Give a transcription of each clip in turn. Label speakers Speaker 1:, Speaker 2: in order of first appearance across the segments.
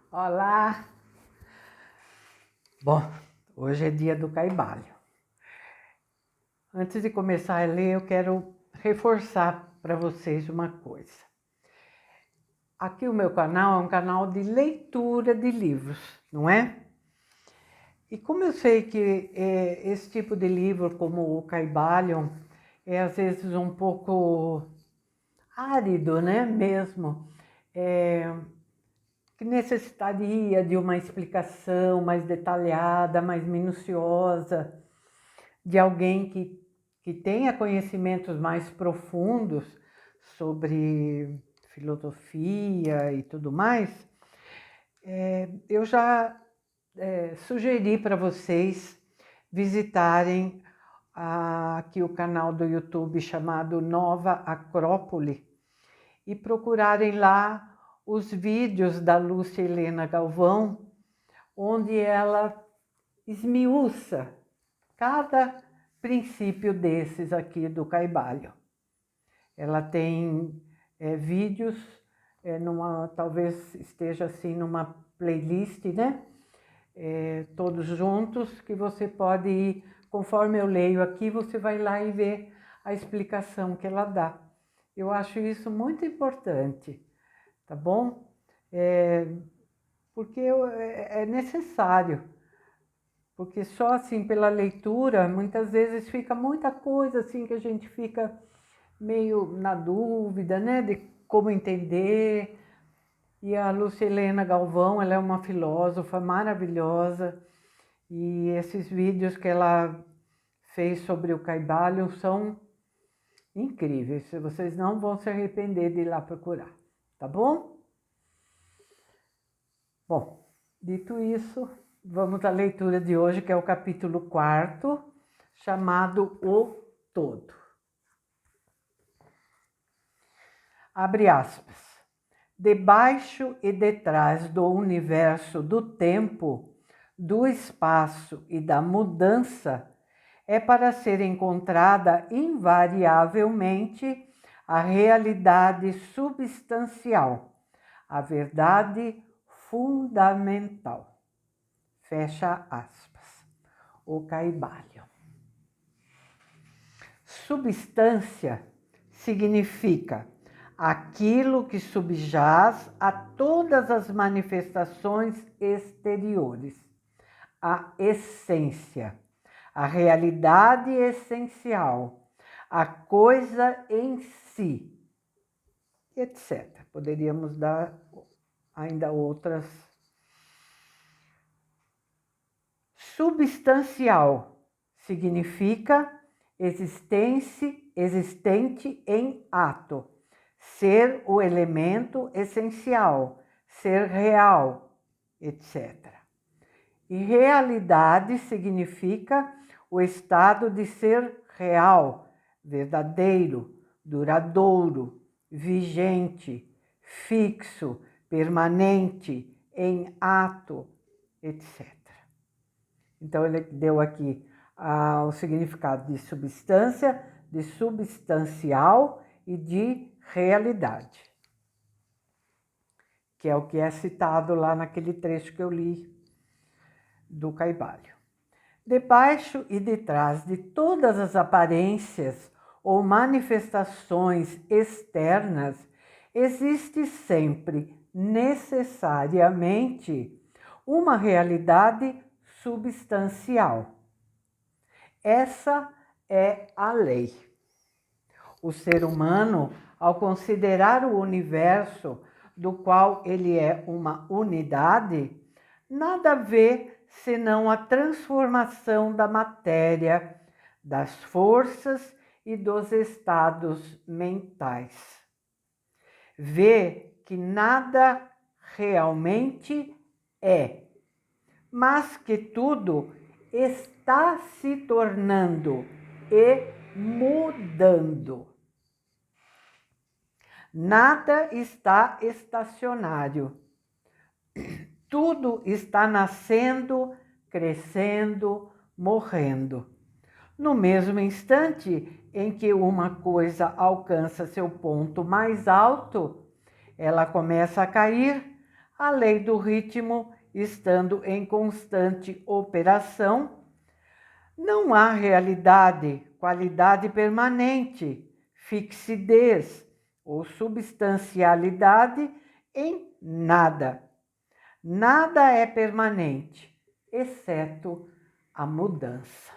Speaker 1: Olá! Bom, hoje é dia do caibalho. Antes de começar a ler, eu quero reforçar para vocês uma coisa. Aqui o meu canal é um canal de leitura de livros, não é? E como eu sei que esse tipo de livro, como o caibalho, é às vezes um pouco árido, né? Mesmo. Que necessitaria de uma explicação mais detalhada, mais minuciosa, de alguém que tenha conhecimentos mais profundos sobre filosofia e tudo mais. Eu já sugeri para vocês visitarem aqui o canal do YouTube chamado Nova Acrópole e procurarem lá os vídeos da Lúcia Helena Galvão, onde ela esmiuça cada princípio desses aqui do caibalho. Ela tem vídeos, talvez esteja assim numa playlist, né? Todos juntos, que você pode ir, conforme eu leio aqui, você vai lá e ver a explicação que ela dá. Eu acho isso muito importante, tá bom? Porque é necessário, porque só assim pela leitura, muitas vezes fica muita coisa assim que a gente fica meio na dúvida, né, de como entender. E a Lúcia Helena Galvão, ela é uma filósofa maravilhosa, e esses vídeos que ela fez sobre o caibalho são incríveis. Vocês não vão se arrepender de ir lá procurar, tá bom? Bom, dito isso, vamos à leitura de hoje, que é o capítulo 4, chamado O Todo. Abre aspas. Debaixo e detrás do universo do tempo, do espaço e da mudança, é para ser encontrada invariavelmente a realidade substancial, a verdade fundamental. Fecha aspas. O caibalho. Substância significa aquilo que subjaz a todas as manifestações exteriores, a essência, a realidade essencial, a coisa em si, etc. Poderíamos dar ainda outras. Substancial significa existente em ato, ser o elemento essencial, ser real, etc. E realidade significa o estado de ser real, verdadeiro, duradouro, vigente, fixo, permanente, em ato, etc. Então, ele deu aqui o significado de substância, de substancial e de realidade, que é o que é citado lá naquele trecho que eu li do caibalho. Debaixo e detrás de todas as aparências ou manifestações externas, existe sempre, necessariamente, uma realidade substancial. Essa é a lei. O ser humano, ao considerar o universo, do qual ele é uma unidade, nada vê senão a transformação da matéria, das forças e dos estados mentais. Vê que nada realmente é, mas que tudo está se tornando e mudando. Nada está estacionário. Tudo está nascendo, crescendo, morrendo. No mesmo instante em que uma coisa alcança seu ponto mais alto, ela começa a cair, a lei do ritmo estando em constante operação, não há realidade, qualidade permanente, fixidez ou substancialidade em nada. Nada é permanente, exceto a mudança.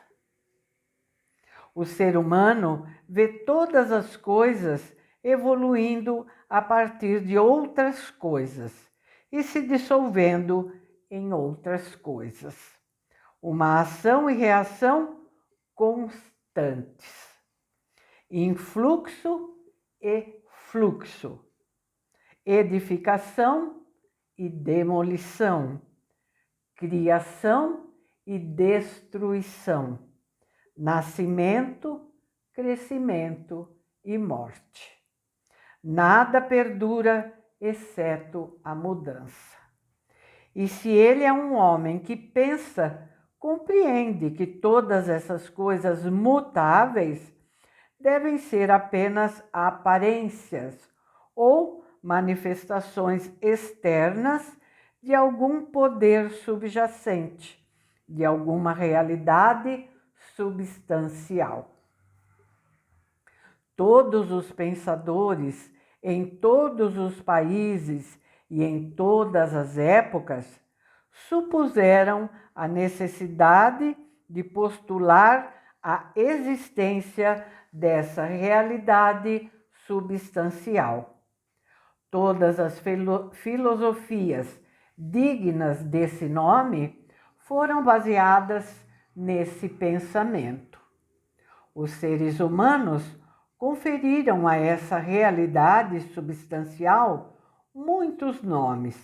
Speaker 1: O ser humano vê todas as coisas evoluindo a partir de outras coisas e se dissolvendo em outras coisas. Uma ação e reação constantes. Influxo e fluxo. Edificação e demolição. Criação e destruição. Nascimento, crescimento e morte. Nada perdura exceto a mudança. E se ele é um homem que pensa, compreende que todas essas coisas mutáveis devem ser apenas aparências ou manifestações externas de algum poder subjacente, de alguma realidade substancial. Todos os pensadores em todos os países e em todas as épocas supuseram a necessidade de postular a existência dessa realidade substancial. Todas as filosofias dignas desse nome foram baseadas nesse pensamento. Os seres humanos conferiram a essa realidade substancial muitos nomes.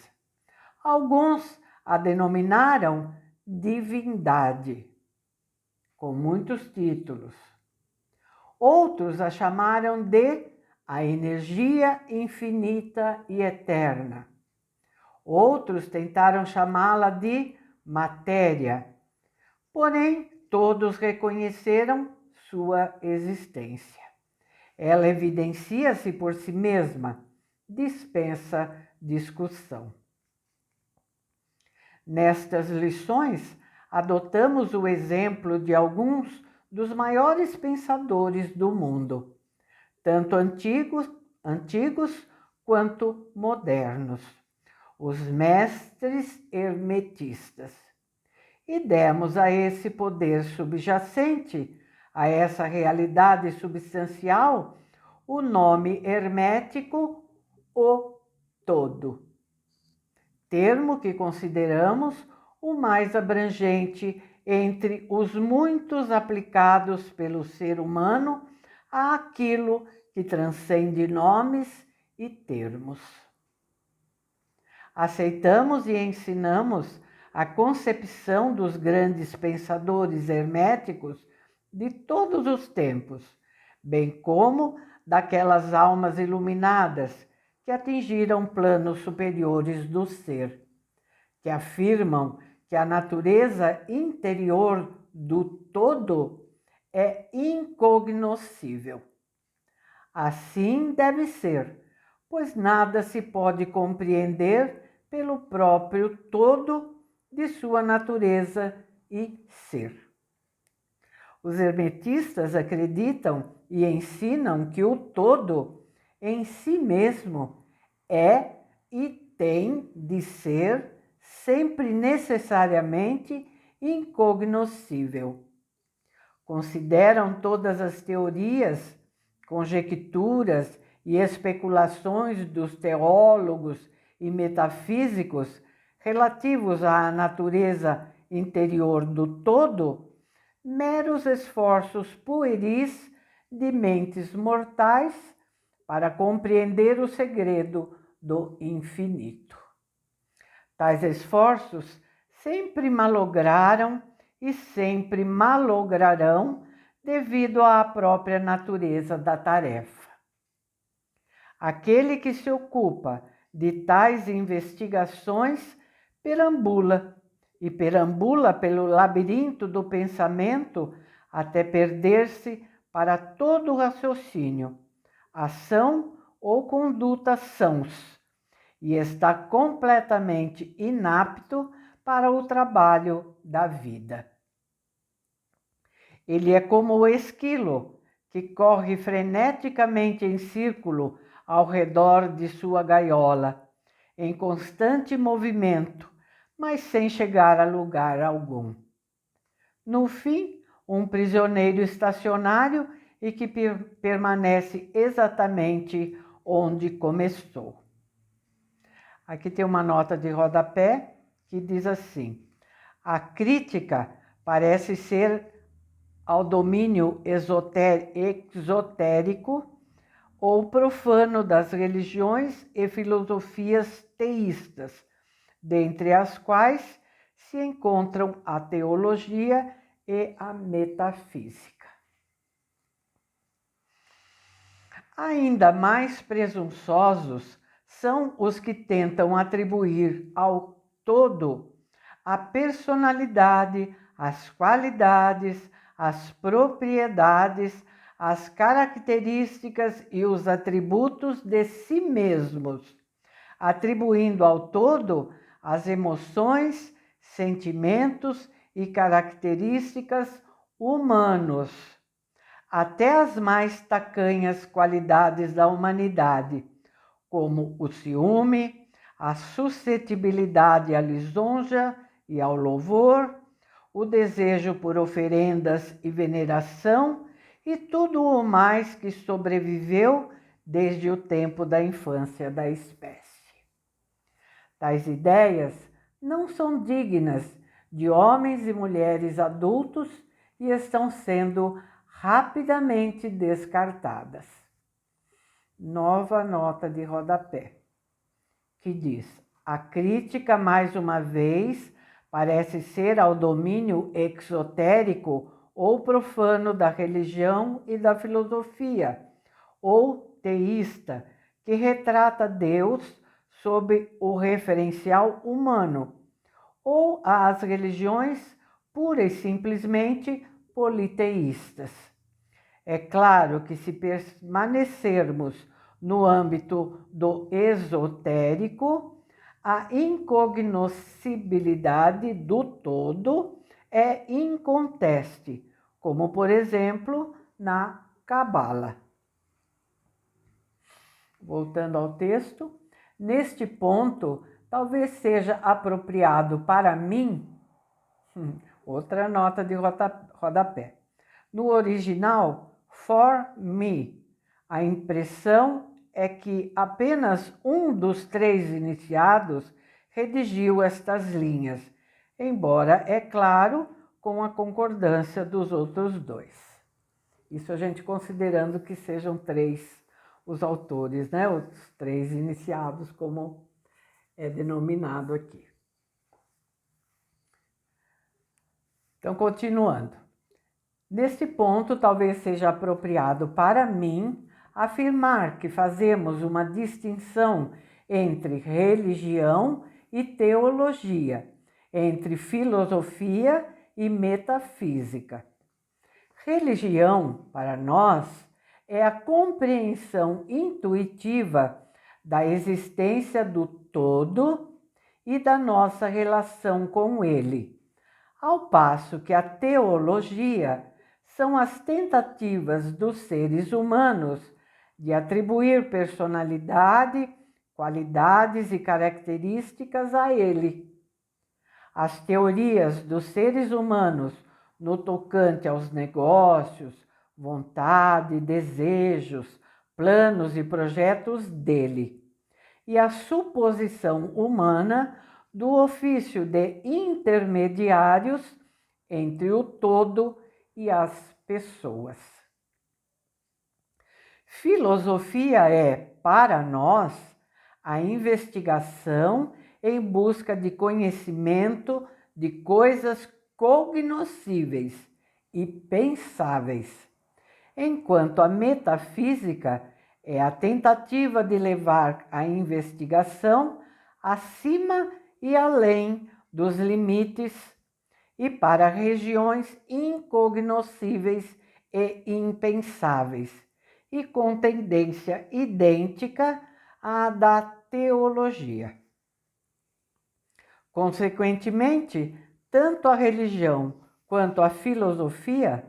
Speaker 1: Alguns a denominaram divindade, com muitos títulos. Outros a chamaram de a energia infinita e eterna. Outros tentaram chamá-la de matéria, porém todos reconheceram sua existência. Ela evidencia-se por si mesma, dispensa discussão. Nestas lições, adotamos o exemplo de alguns dos maiores pensadores do mundo, tanto antigos quanto modernos, os mestres hermetistas, e demos a esse poder subjacente, a essa realidade substancial, o nome hermético, o todo, termo que consideramos o mais abrangente entre os muitos aplicados pelo ser humano àquilo que transcende nomes e termos. Aceitamos e ensinamos a concepção dos grandes pensadores herméticos de todos os tempos, bem como daquelas almas iluminadas que atingiram planos superiores do ser, que afirmam que a natureza interior do todo é incognoscível. Assim deve ser, pois nada se pode compreender pelo próprio todo de sua natureza e ser. Os hermetistas acreditam e ensinam que o todo em si mesmo é e tem de ser sempre necessariamente incognoscível. Consideram todas as teorias, conjecturas e especulações dos teólogos e metafísicos relativos à natureza interior do todo meros esforços pueris de mentes mortais para compreender o segredo do infinito. Tais esforços sempre malograram e sempre malograrão devido à própria natureza da tarefa. Aquele que se ocupa de tais investigações perambula pelo labirinto do pensamento até perder-se para todo o raciocínio, ação ou conduta sãos, e está completamente inapto para o trabalho da vida. Ele é como o esquilo, que corre freneticamente em círculo ao redor de sua gaiola, em constante movimento, mas sem chegar a lugar algum. No fim, um prisioneiro estacionário e que permanece exatamente onde começou. Aqui tem uma nota de rodapé que diz assim: a crítica parece ser ao domínio exotérico ou profano das religiões e filosofias teístas, dentre as quais se encontram a teologia e a metafísica. Ainda mais presunçosos são os que tentam atribuir ao todo a personalidade, as qualidades, as propriedades, as características e os atributos de si mesmos, atribuindo ao todo as emoções, sentimentos e características humanos, até as mais tacanhas qualidades da humanidade, como o ciúme, a suscetibilidade à lisonja e ao louvor, o desejo por oferendas e veneração e tudo o mais que sobreviveu desde o tempo da infância da espécie. Tais ideias não são dignas de homens e mulheres adultos e estão sendo rapidamente descartadas. Nova nota de rodapé, que diz: a crítica, mais uma vez, parece ser ao domínio exotérico ou profano da religião e da filosofia, ou teísta, que retrata Deus sob o referencial humano, ou às religiões pura e simplesmente politeístas. É claro que se permanecermos no âmbito do esotérico, a incognoscibilidade do todo é inconteste, como por exemplo na Cabala. Voltando ao texto, neste ponto, talvez seja apropriado para mim, outra nota de rodapé. No original, for me, a impressão é que apenas um dos três iniciados redigiu estas linhas, embora, é claro, com a concordância dos outros dois. Isso a gente considerando que sejam três os autores, né? Os três iniciados, como é denominado aqui. Então, continuando. Neste ponto, talvez seja apropriado para mim afirmar que fazemos uma distinção entre religião e teologia, entre filosofia e metafísica. Religião, para nós, é a compreensão intuitiva da existência do todo e da nossa relação com ele, ao passo que a teologia são as tentativas dos seres humanos de atribuir personalidade, qualidades e características a ele. As teorias dos seres humanos no tocante aos negócios, vontade, desejos, planos e projetos dele, e a suposição humana do ofício de intermediários entre o todo e as pessoas. Filosofia é, para nós, a investigação em busca de conhecimento de coisas cognoscíveis e pensáveis, enquanto a metafísica é a tentativa de levar a investigação acima e além dos limites e para regiões incognoscíveis e impensáveis, e com tendência idêntica à da teologia. Consequentemente, tanto a religião quanto a filosofia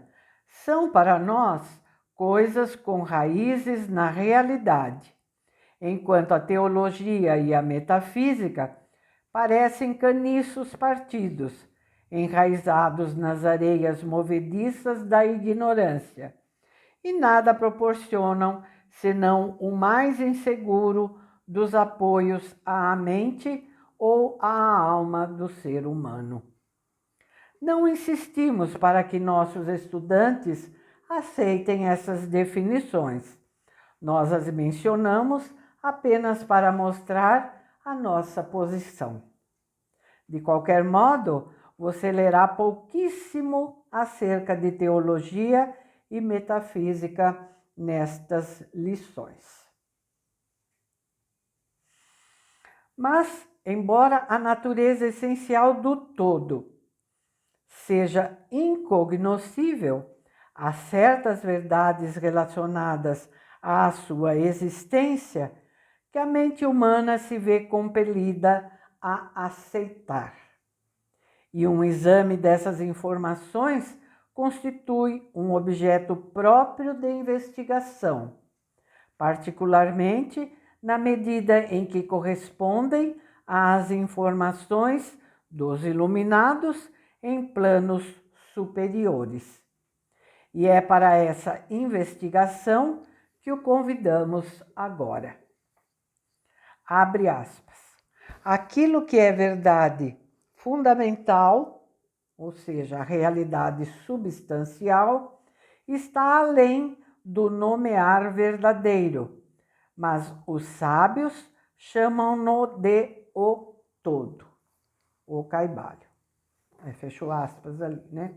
Speaker 1: são para nós coisas com raízes na realidade, enquanto a teologia e a metafísica parecem caniços partidos, enraizados nas areias movediças da ignorância, e nada proporcionam senão o mais inseguro dos apoios à mente ou à alma do ser humano. Não insistimos para que nossos estudantes aceitem essas definições. Nós as mencionamos apenas para mostrar a nossa posição. De qualquer modo, você lerá pouquíssimo acerca de teologia e metafísica nestas lições. Mas, embora a natureza essencial do todo seja incognoscível, há certas verdades relacionadas à sua existência que a mente humana se vê compelida a aceitar. E um exame dessas informações constitui um objeto próprio de investigação, particularmente na medida em que correspondem às informações dos iluminados em planos superiores. E é para essa investigação que o convidamos agora. Abre aspas. Aquilo que é verdade fundamental, ou seja, a realidade substancial, está além do nomear verdadeiro, mas os sábios chamam-no de o todo, o caibalho. Fechou aspas ali, né?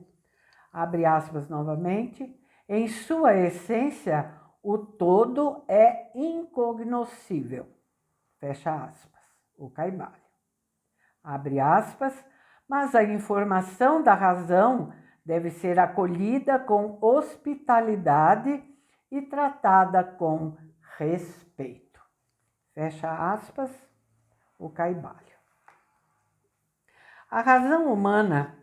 Speaker 1: Abre aspas novamente. Em sua essência, o todo é incognoscível. Fecha aspas. O caibalho. Abre aspas. Mas a informação da razão deve ser acolhida com hospitalidade e tratada com respeito. Fecha aspas. O caibalho. A razão humana,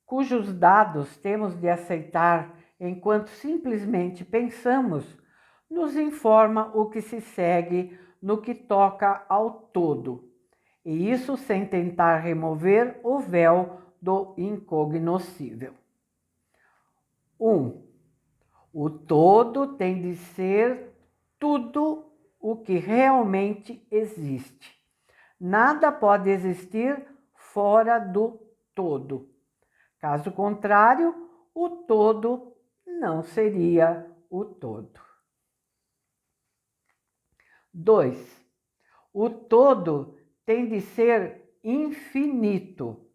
Speaker 1: cujos dados temos de aceitar enquanto simplesmente pensamos, nos informa o que se segue no que toca ao todo, e isso sem tentar remover o véu do incognoscível. 1. O todo tem de ser tudo o que realmente existe. Nada pode existir fora do todo. Caso contrário, o todo não seria o todo. 2. O todo tem de ser infinito,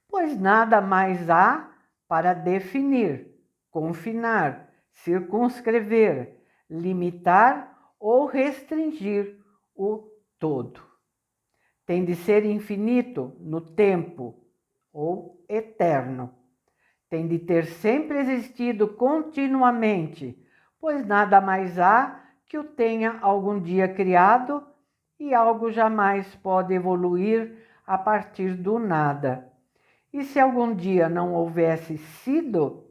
Speaker 1: pois nada mais há para definir, confinar, circunscrever, limitar ou restringir o todo. Tem de ser infinito no tempo ou eterno. Tem de ter sempre existido continuamente, pois nada mais há que o tenha algum dia criado e algo jamais pode evoluir a partir do nada. E se algum dia não houvesse sido,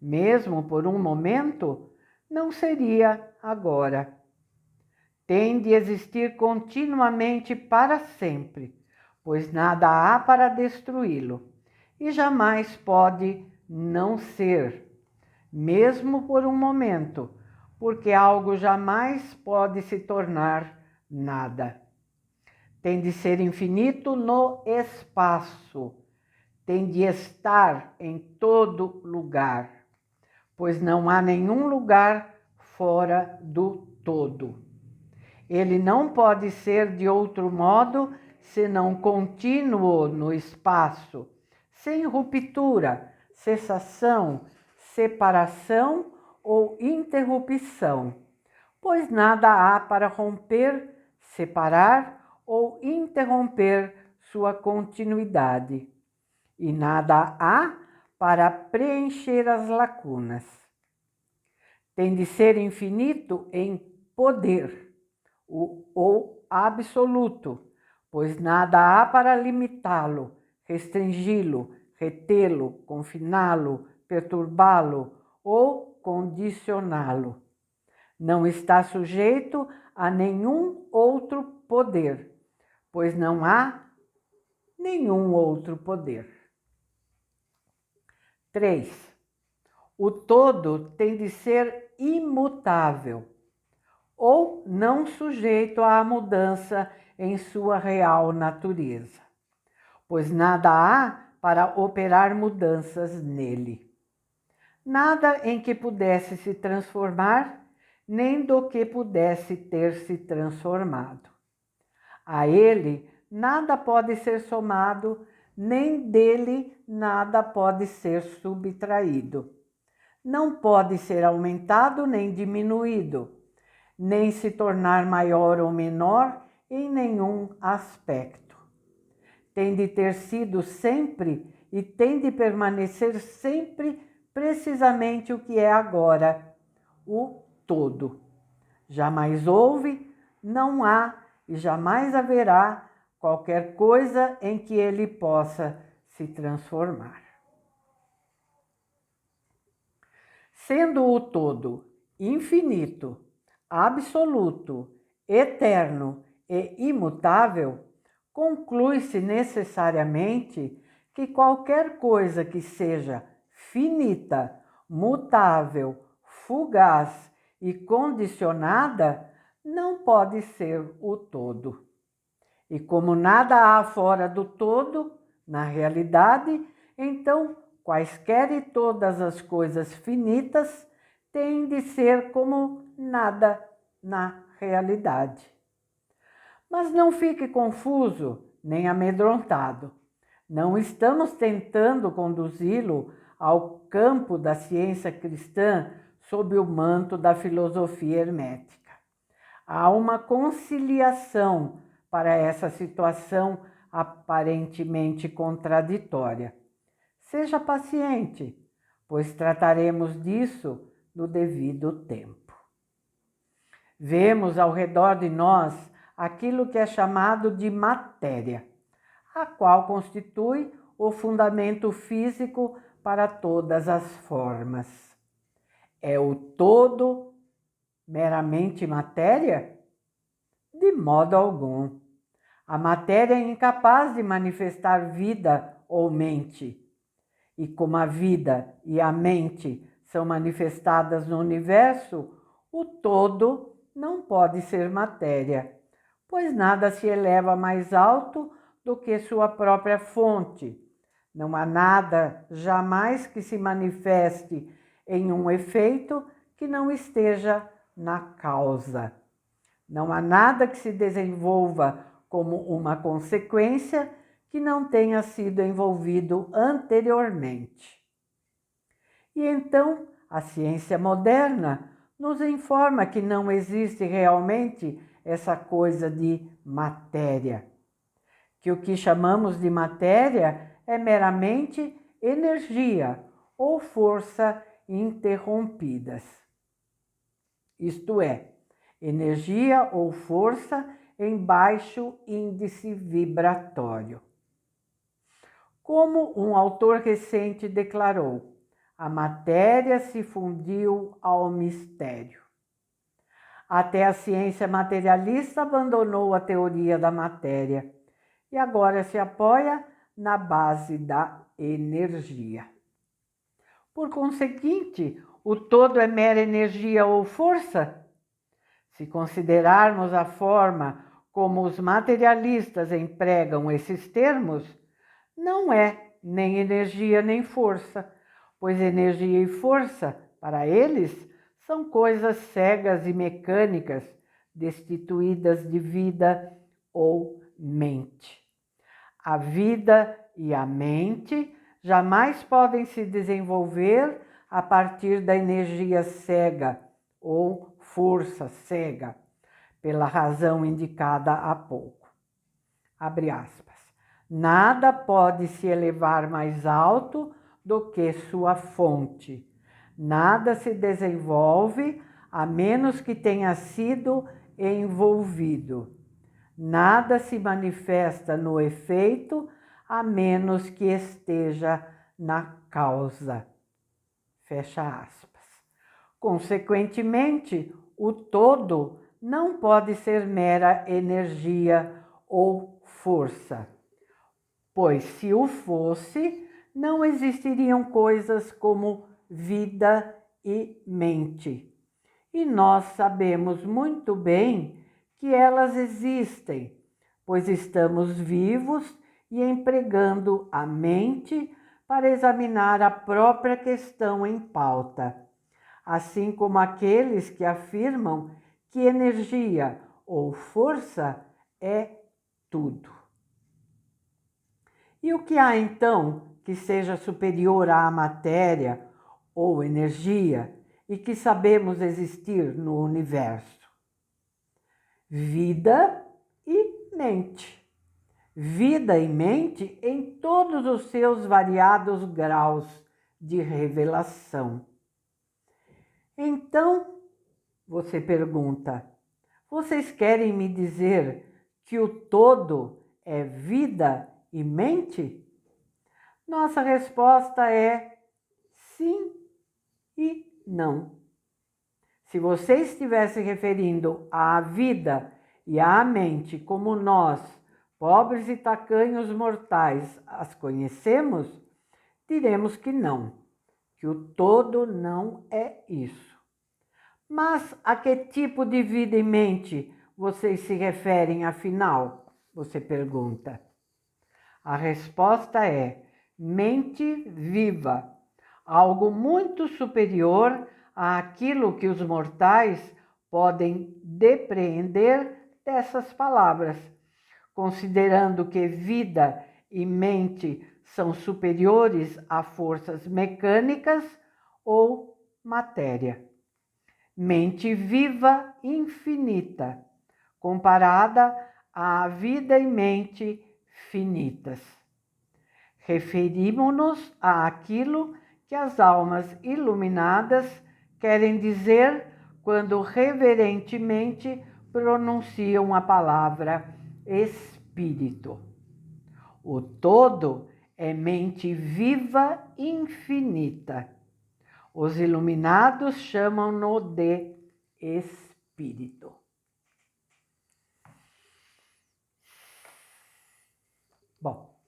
Speaker 1: mesmo por um momento, não seria agora. Tem de existir continuamente para sempre, pois nada há para destruí-lo, e jamais pode não ser, mesmo por um momento, porque algo jamais pode se tornar nada. Tem de ser infinito no espaço, tem de estar em todo lugar, pois não há nenhum lugar fora do todo. Ele não pode ser de outro modo senão contínuo no espaço, sem ruptura, cessação, separação ou interrupção, pois nada há para romper, separar ou interromper sua continuidade, e nada há para preencher as lacunas. Tem de ser infinito em poder, ou absoluto, pois nada há para limitá-lo, restringi-lo, retê-lo, confiná-lo, perturbá-lo ou condicioná-lo. Não está sujeito a nenhum outro poder, pois não há nenhum outro poder. 3. O todo tem de ser imutável, ou não sujeito à mudança em sua real natureza, pois nada há para operar mudanças nele. Nada em que pudesse se transformar, nem do que pudesse ter se transformado. A ele nada pode ser somado, nem dele nada pode ser subtraído. Não pode ser aumentado nem diminuído, nem se tornar maior ou menor em nenhum aspecto. Tem de ter sido sempre e tem de permanecer sempre precisamente o que é agora, o todo. Jamais houve, não há e jamais haverá qualquer coisa em que ele possa se transformar. Sendo o todo infinito, absoluto, eterno e imutável, conclui-se necessariamente que qualquer coisa que seja finita, mutável, fugaz e condicionada não pode ser o todo. E como nada há fora do todo, na realidade, então quaisquer e todas as coisas finitas têm de ser como nada na realidade. Mas não fique confuso nem amedrontado. Não estamos tentando conduzi-lo ao campo da ciência cristã sob o manto da filosofia hermética. Há uma conciliação para essa situação aparentemente contraditória. Seja paciente, pois trataremos disso no devido tempo. Vemos ao redor de nós aquilo que é chamado de matéria, a qual constitui o fundamento físico para todas as formas. É o todo meramente matéria? De modo algum. A matéria é incapaz de manifestar vida ou mente. E como a vida e a mente são manifestadas no universo, o todo não pode ser matéria, pois nada se eleva mais alto do que sua própria fonte. Não há nada jamais que se manifeste em um efeito que não esteja na causa. Não há nada que se desenvolva como uma consequência que não tenha sido envolvido anteriormente. E então, a ciência moderna nos informa que não existe realmente essa coisa de matéria, que o que chamamos de matéria é meramente energia ou força interrompidas. Isto é, energia ou força em baixo índice vibratório. Como um autor recente declarou, a matéria se fundiu ao mistério. Até a ciência materialista abandonou a teoria da matéria e agora se apoia na base da energia. Por conseguinte, o todo é mera energia ou força? Se considerarmos a forma como os materialistas empregam esses termos, não é nem energia nem força, pois energia e força, para eles, são coisas cegas e mecânicas, destituídas de vida ou mente. A vida e a mente jamais podem se desenvolver a partir da energia cega ou força cega, pela razão indicada há pouco. Abre aspas. Nada pode se elevar mais alto do que sua fonte. Nada se desenvolve a menos que tenha sido envolvido. Nada se manifesta no efeito a menos que esteja na causa. Fecha aspas. Consequentemente, o todo não pode ser mera energia ou força, pois se o fosse, não existiriam coisas como vida e mente. E nós sabemos muito bem que elas existem, pois estamos vivos e empregando a mente para examinar a própria questão em pauta, assim como aqueles que afirmam que energia ou força é tudo. E o que há então que seja superior à matéria ou energia e que sabemos existir no universo? Vida e mente. Vida e mente em todos os seus variados graus de revelação. Então, você pergunta, vocês querem me dizer que o todo é vida e mente? Nossa resposta é sim e não. Se você estivesse referindo à vida e à mente como nós, pobres e tacanhos mortais, as conhecemos, diremos que não, que o todo não é isso. Mas a que tipo de vida e mente vocês se referem, afinal? Você pergunta. A resposta é mente viva, algo muito superior àquilo que os mortais podem depreender dessas palavras, considerando que vida e mente são superiores a forças mecânicas ou matéria. Mente viva infinita, comparada à vida e mente finitas. Referimos-nos àquilo que as almas iluminadas querem dizer quando reverentemente pronunciam a palavra espírito. O todo é mente viva infinita. Os iluminados chamam-no de espírito. Bom,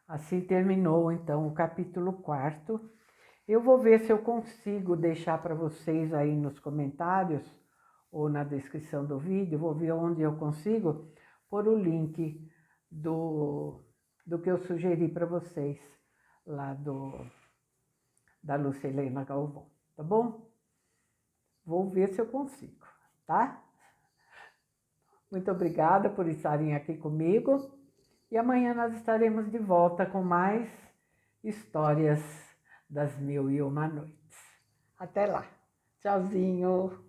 Speaker 1: assim terminou então o capítulo 4. Eu vou ver se eu consigo deixar para vocês aí nos comentários ou na descrição do vídeo, vou ver onde eu consigo pôr o link do que eu sugeri para vocês lá da Lúcia Helena Galvão, tá bom? Vou ver se eu consigo, tá? Muito obrigada por estarem aqui comigo e amanhã nós estaremos de volta com mais histórias das 1001 noites. Até lá. Tchauzinho.